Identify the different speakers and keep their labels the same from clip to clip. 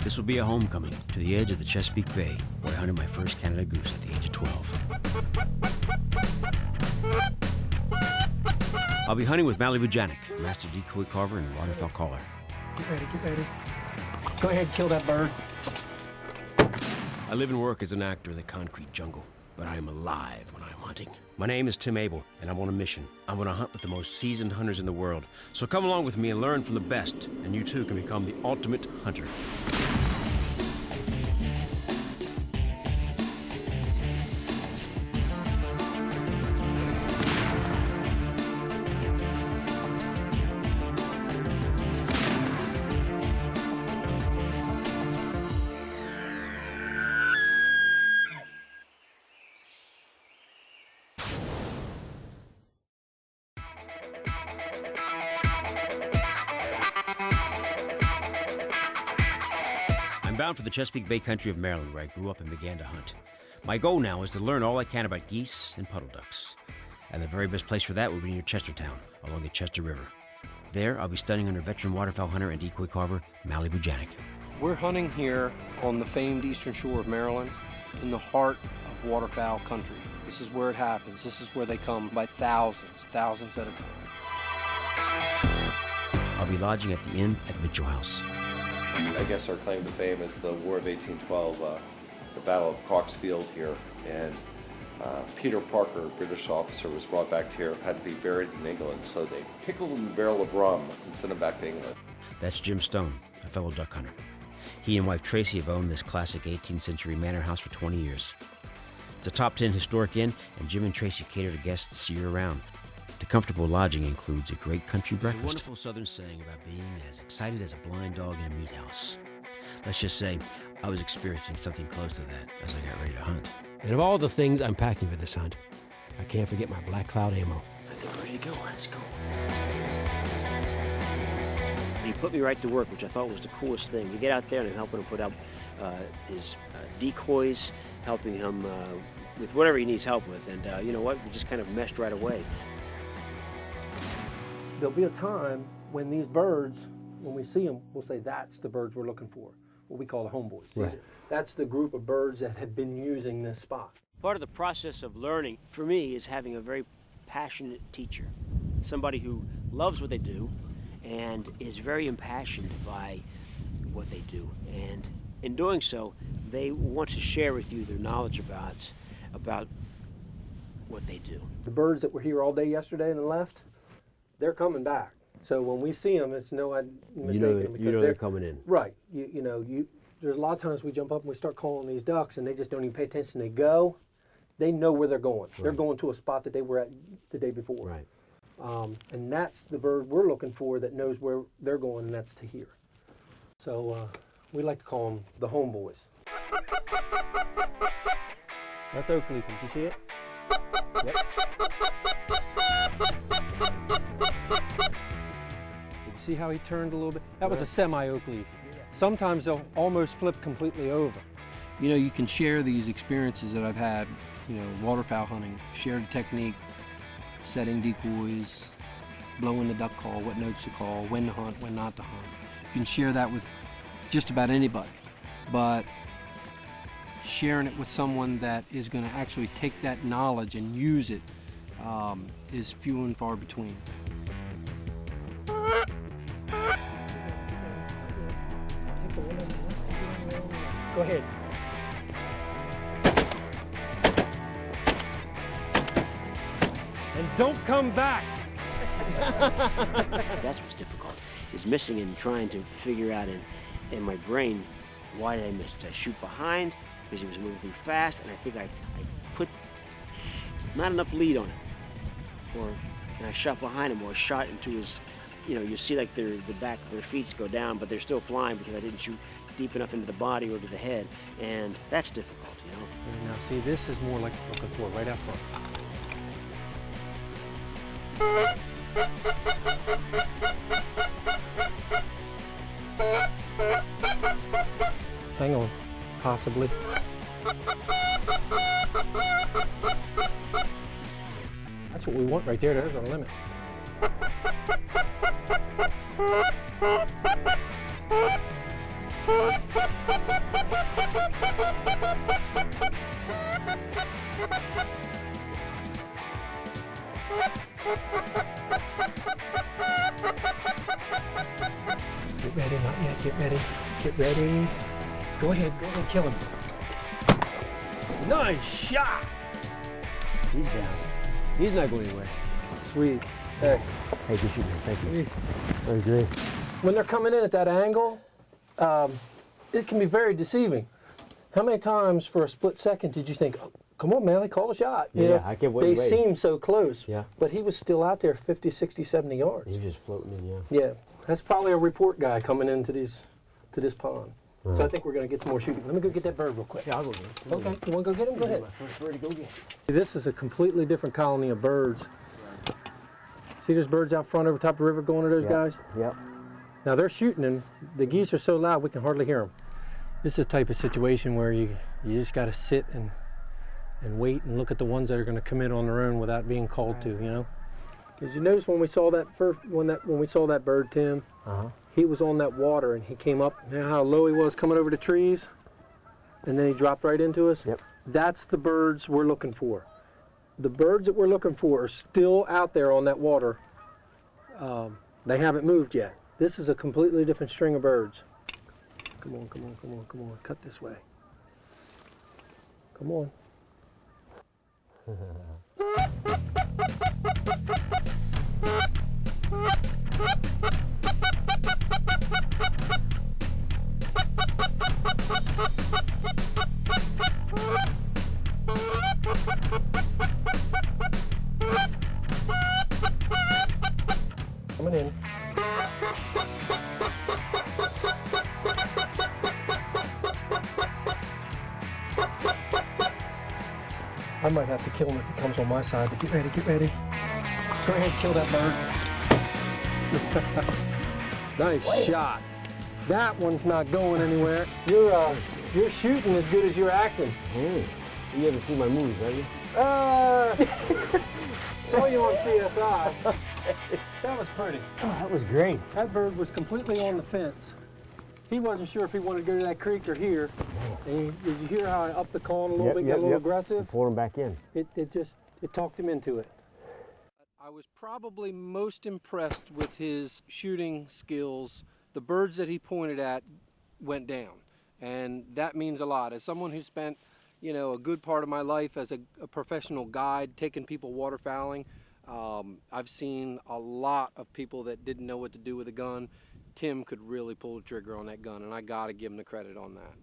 Speaker 1: This will be a homecoming to the edge of the Chesapeake Bay, where I hunted my first Canada goose at the age of 12. I'll be hunting with Mally Vujanik, master decoy carver and waterfowl caller.
Speaker 2: Get ready, get ready. Go ahead, kill that bird.
Speaker 1: I live and work as an actor in the concrete jungle, but I am alive when I am hunting. My name is Tim Abel, and I'm on a mission. I'm going to hunt with the most seasoned hunters in the world. So come along with me and learn from the best, and you too can become the ultimate hunter. I'm bound for the Chesapeake Bay country of Maryland, where I grew up and began to hunt. My goal now is to learn all I can about geese and puddle ducks. And the very best place for that would be near Chestertown, along the Chester River. There, I'll be studying under veteran waterfowl hunter and decoy carver, Mally Vujanik.
Speaker 2: We're hunting here on the famed eastern shore of Maryland, in the heart of waterfowl country. This is where it happens. This is where they come by thousands at a time.
Speaker 1: I'll be lodging at the inn at Mitchell House.
Speaker 3: I guess our claim to fame is the War of 1812, the Battle of Cox Field here, and Peter Parker, a British officer, was brought back here, had to be buried in England, so they pickled him in a barrel of rum and sent him back to England.
Speaker 1: That's Jim Stone, a fellow duck hunter. He and wife Tracy have owned this classic 18th century manor house for 20 years. It's a top 10 historic inn, and Jim and Tracy cater to guests year-round. The comfortable lodging includes a great country breakfast. A wonderful southern saying about being as excited as a blind dog in a meat house. Let's just say I was experiencing something close to that as I got ready to hunt. And of all the things I'm packing for this hunt, I can't forget my Black Cloud ammo. I think we're ready to go. Let's go.
Speaker 4: He put me right to work, which I thought was the coolest thing. To get out there and helping him put up his decoys, helping him with whatever he needs help with. And you know what? We just kind of meshed right away.
Speaker 2: There'll be a time when these birds, when we see them, we'll say that's the birds we're looking for, what we call the homeboys.
Speaker 1: Right.
Speaker 2: That's the group of birds that have been using this spot.
Speaker 4: Part of the process of learning, for me, is having a very passionate teacher, somebody who loves what they do and is very impassioned by what they do. And in doing so, they want to share with you their knowledge about what they do.
Speaker 2: The birds that were here all day yesterday and left, they're coming back. So when we see them, it's no mistaken.
Speaker 1: You know they're coming in.
Speaker 2: Right. There's a lot of times we jump up and we start calling these ducks and they just don't even pay attention. They go, they know where they're going. Right. They're going to a spot that they were at the day before.
Speaker 1: Right.
Speaker 2: And that's the bird we're looking for that knows where they're going, and that's to here. So we like to call them the homeboys. That's oak leaf. Did you see it? Yep. Did you see how he turned a little bit? That was a semi-oak leaf. Sometimes they'll almost flip completely over. You know, you can share these experiences that I've had, waterfowl hunting, share the technique, setting decoys, blowing the duck call, what notes to call, when to hunt, when not to hunt. You can share that with just about anybody, but sharing it with someone that is going to actually take that knowledge and use it is few and far between. Go ahead. And don't come back.
Speaker 4: That's what's difficult, is missing and trying to figure out in my brain, why did I miss? Did I shoot behind because he was moving too fast? And I think I put not enough lead on it. And I shot behind him, or shot into his, you see like the back of their feet go down, but they're still flying because I didn't shoot deep enough into the body or to the head. And that's difficult,
Speaker 2: And now see, this is more like looking for right up front. Hang on, possibly. That's what we want right there. There's our limit. Get ready, not yet, get ready. Get ready. Go ahead, kill him. Nice shot!
Speaker 1: He's down. He's not going anywhere.
Speaker 2: Sweet. Hey.
Speaker 1: Hey, good shooting. Thank you.
Speaker 2: Sweet.
Speaker 1: Very great.
Speaker 2: When they're coming in at that angle, it can be very deceiving. How many times for a split second did you think, oh, come on, Manly, call a shot? You know,
Speaker 1: I kept waiting.
Speaker 2: they seem so close.
Speaker 1: Yeah.
Speaker 2: But he was still out there 50, 60, 70 yards.
Speaker 1: He was just floating in, yeah.
Speaker 2: Yeah. That's probably a report guy coming into this pond. So I
Speaker 1: Right.
Speaker 2: think we're going to get some more shooting. Let me go get that bird real quick.
Speaker 1: Yeah, I'll go get it.
Speaker 2: Okay, you want to go get him? Go ahead.
Speaker 1: My first bird to go get.
Speaker 2: This is a completely different colony of birds. See those birds out front over top of the river going to those guys?
Speaker 1: Yep.
Speaker 2: Now they're shooting and the geese are so loud we can hardly hear them. This is a type of situation where you just got to sit and wait and look at the ones that are going to come in on their own without being called to, you know? Because you notice when we saw that when we saw that bird, Tim, he was on that water and he came up. You know how low he was coming over the trees, and then he dropped right into us.
Speaker 1: Yep.
Speaker 2: That's the birds we're looking for. The birds that we're looking for are still out there on that water. They haven't moved yet. This is a completely different string of birds. Come on, come on, come on, come on. Cut this way. Come on. Coming in. I might have to kill him if he comes on my side, but get ready, get ready. Go ahead, kill that bird. Nice shot. That one's not going anywhere. You're shooting as good as you're acting.
Speaker 1: Hey, you haven't seen my movies, have you?
Speaker 2: Saw you on CSI. That was pretty.
Speaker 1: Oh, that was great.
Speaker 2: That bird was completely on the fence. He wasn't sure if he wanted to go to that creek or here. And did you hear how I upped the call a little bit, got a little aggressive?
Speaker 1: Pulled him back in.
Speaker 2: It talked him into it. I was probably most impressed with his shooting skills. The birds that he pointed at went down, and that means a lot. As someone who spent, you know, a good part of my life as a professional guide, taking people waterfowling, I've seen a lot of people that didn't know what to do with a gun. Tim could really pull the trigger on that gun, and I gotta give him the credit on that.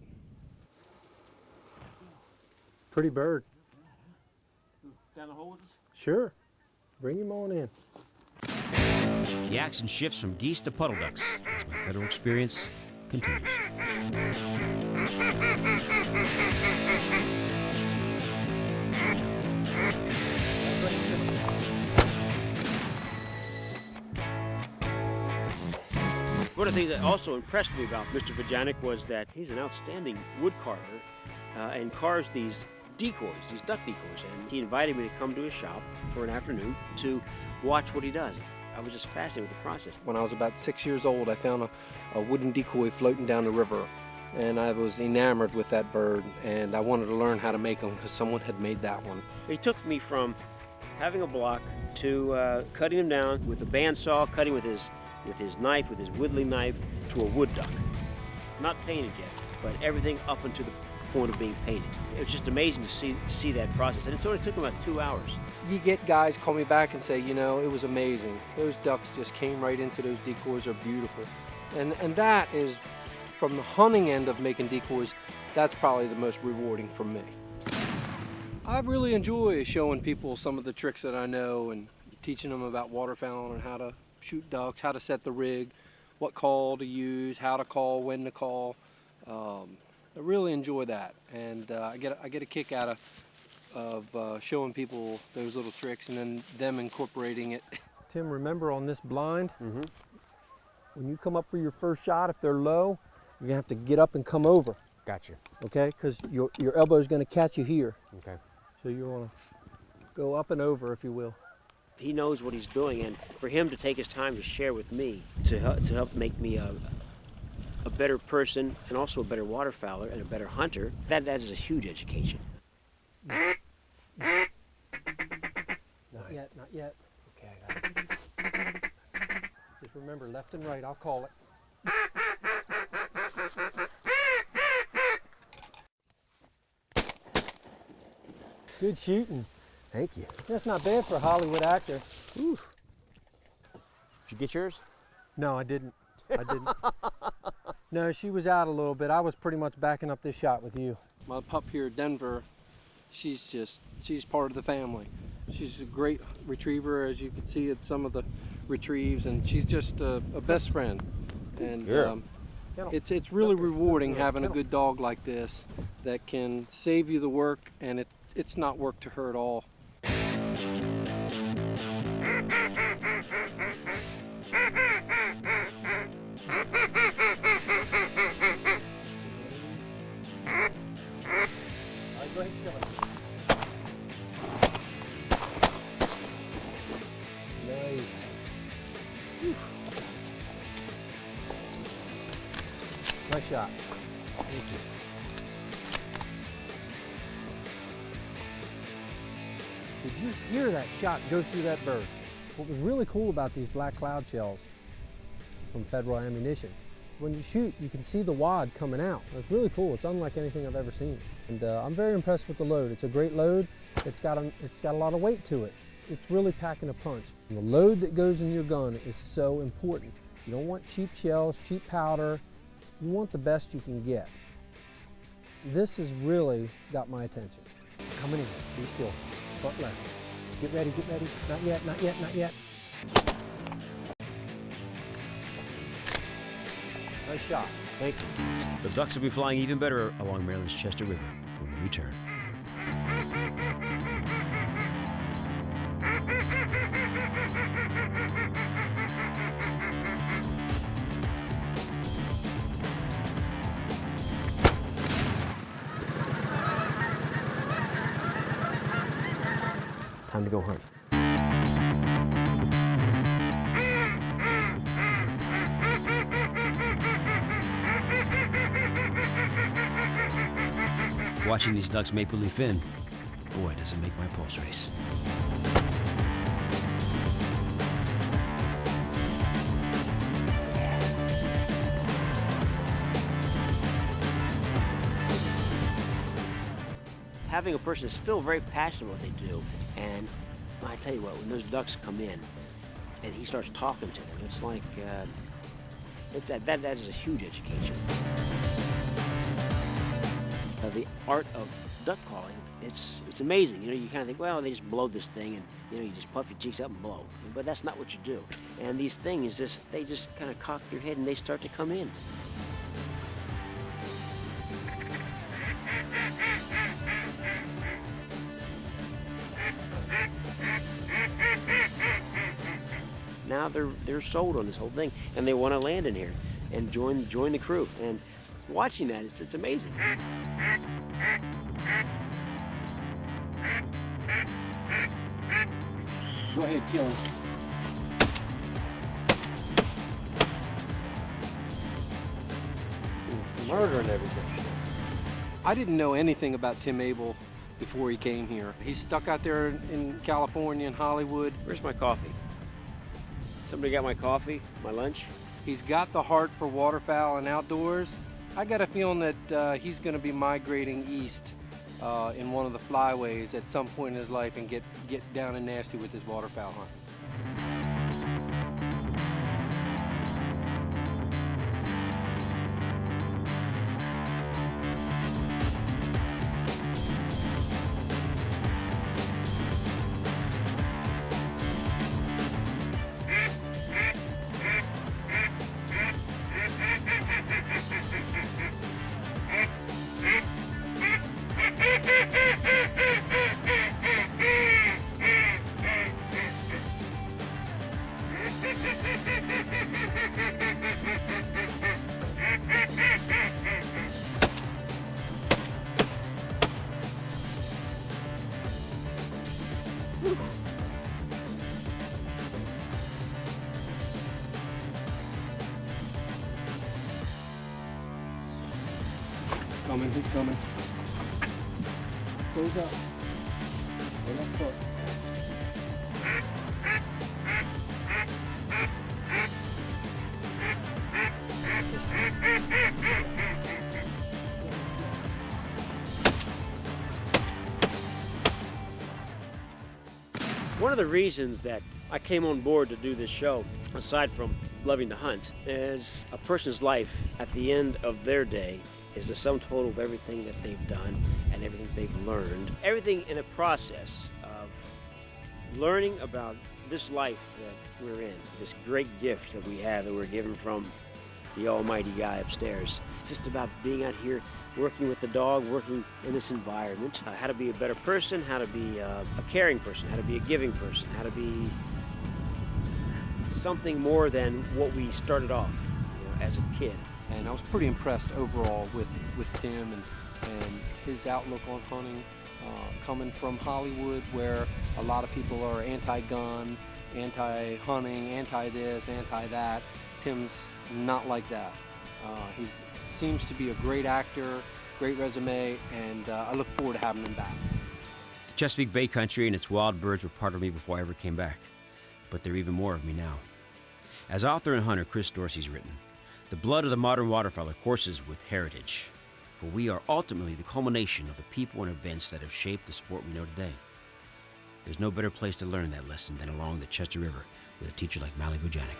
Speaker 2: Pretty bird.
Speaker 4: Down the hole with us?
Speaker 2: Sure. Bring him on in.
Speaker 1: The action shifts from geese to puddle ducks as my federal experience continues.
Speaker 4: One of the things that also impressed me about Mr. Vujanic was that he's an outstanding wood carver and carves these decoys, these duck decoys. And he invited me to come to his shop for an afternoon to watch what he does. I was just fascinated with the process.
Speaker 2: When I was about 6 years old, I found a wooden decoy floating down the river, and I was enamored with that bird, and I wanted to learn how to make them because someone had made that one.
Speaker 4: He took me from having a block to cutting them down with a bandsaw, cutting with his knife, with his whittling knife, to a wood duck. Not painted yet, but everything up until the point of being painted. It was just amazing to see that process, and it only took him about 2 hours.
Speaker 2: You get guys call me back and say, you know, it was amazing. Those ducks just came right into those decoys, are beautiful. And that is, from the hunting end of making decoys, that's probably the most rewarding for me. I really enjoy showing people some of the tricks that I know and teaching them about waterfowl and how to shoot ducks, how to set the rig, what call to use, how to call, when to call. I really enjoy that, and I get a kick out of showing people those little tricks and then them incorporating it. Tim, remember on this blind, when you come up for your first shot, if they're low, you're gonna have to get up and come over.
Speaker 1: Gotcha.
Speaker 2: Okay, because your elbow is gonna catch you here.
Speaker 1: Okay.
Speaker 2: So you wanna go up and over, if you will.
Speaker 4: he knows what he's doing, and for him to take his time to share with me, to help make me a better person and also a better waterfowler and a better hunter, that is a huge education.
Speaker 2: Not yet, not yet.
Speaker 1: Okay, I got it.
Speaker 2: Just remember, left and right, I'll call it. Good shooting.
Speaker 1: Thank you.
Speaker 2: That's not bad for a Hollywood actor.
Speaker 1: Oof. Did you get yours?
Speaker 2: No, I didn't. I didn't. No, she was out a little bit. I was pretty much backing up this shot with you. My pup here, Denver, she's part of the family. She's a great retriever, as you can see at some of the retrieves, and she's just a best friend. And it's really rewarding having a good dog like this that can save you the work, and it's not work to her at all. Go ahead and kill it. Nice. Whew. Nice shot. Thank you. Did you hear that shot go through that bird? What was really cool about these black cloud shells from Federal Ammunition, when you shoot, you can see the wad coming out. It's really cool. It's unlike anything I've ever seen. And I'm very impressed with the load. It's a great load. It's got a lot of weight to it. It's really packing a punch. And the load that goes in your gun is so important. You don't want cheap shells, cheap powder. You want the best you can get. This has really got my attention. Coming in, be still, butt left. Get ready, get ready. Not yet, not yet, not yet. Nice shot. Thank you.
Speaker 1: The ducks will be flying even better along Maryland's Chester River when we return. Time to go hunt. Watching these ducks make believe in, boy, does it make my pulse race.
Speaker 4: Having a person that's still very passionate what they do, and I tell you what, when those ducks come in and he starts talking to them, it's like that is a huge education. The art of duck calling, it's amazing. You know, you kind of think, well, they just blow this thing, and you know, you just puff your cheeks up and blow. But that's not what you do. And these things they just kind of cock their head and they start to come in. Now they're sold on this whole thing, and they want to land in here and join the crew. And watching that, it's amazing.
Speaker 2: Go ahead, kill him. Murdering everything. I didn't know anything about Tim Abel before he came here. He's stuck out there in California and Hollywood.
Speaker 4: Where's my coffee? Somebody got my coffee, my lunch?
Speaker 2: He's got the heart for waterfowl and outdoors. I got a feeling that he's going to be migrating east in one of the flyways at some point in his life and get down and nasty with his waterfowl hunt. coming, he's coming. Close up. Hold up foot.
Speaker 4: One of the reasons that I came on board to do this show, aside from loving to hunt, is a person's life at the end of their day is the sum total of everything that they've done and everything they've learned. Everything in a process of learning about this life that we're in, this great gift that we have that we're given from the almighty guy upstairs. It's just about being out here working with the dog, working in this environment, how to be a better person, how to be a caring person, how to be a giving person, how to be something more than what we started off, as a kid.
Speaker 2: And I was pretty impressed overall with Tim and his outlook on hunting, coming from Hollywood, where a lot of people are anti-gun, anti-hunting, anti-this, anti-that. Tim's not like that. He seems to be a great actor, great resume, and I look forward to having him back.
Speaker 1: The Chesapeake Bay Country and its wild birds were part of me before I ever came back, but they're even more of me now. As author and hunter Chris Dorsey's written, the blood of the modern waterfowler courses with heritage, for we are ultimately the culmination of the people and events that have shaped the sport we know today. There's no better place to learn that lesson than along the Chester River with a teacher like Mally Bojanic.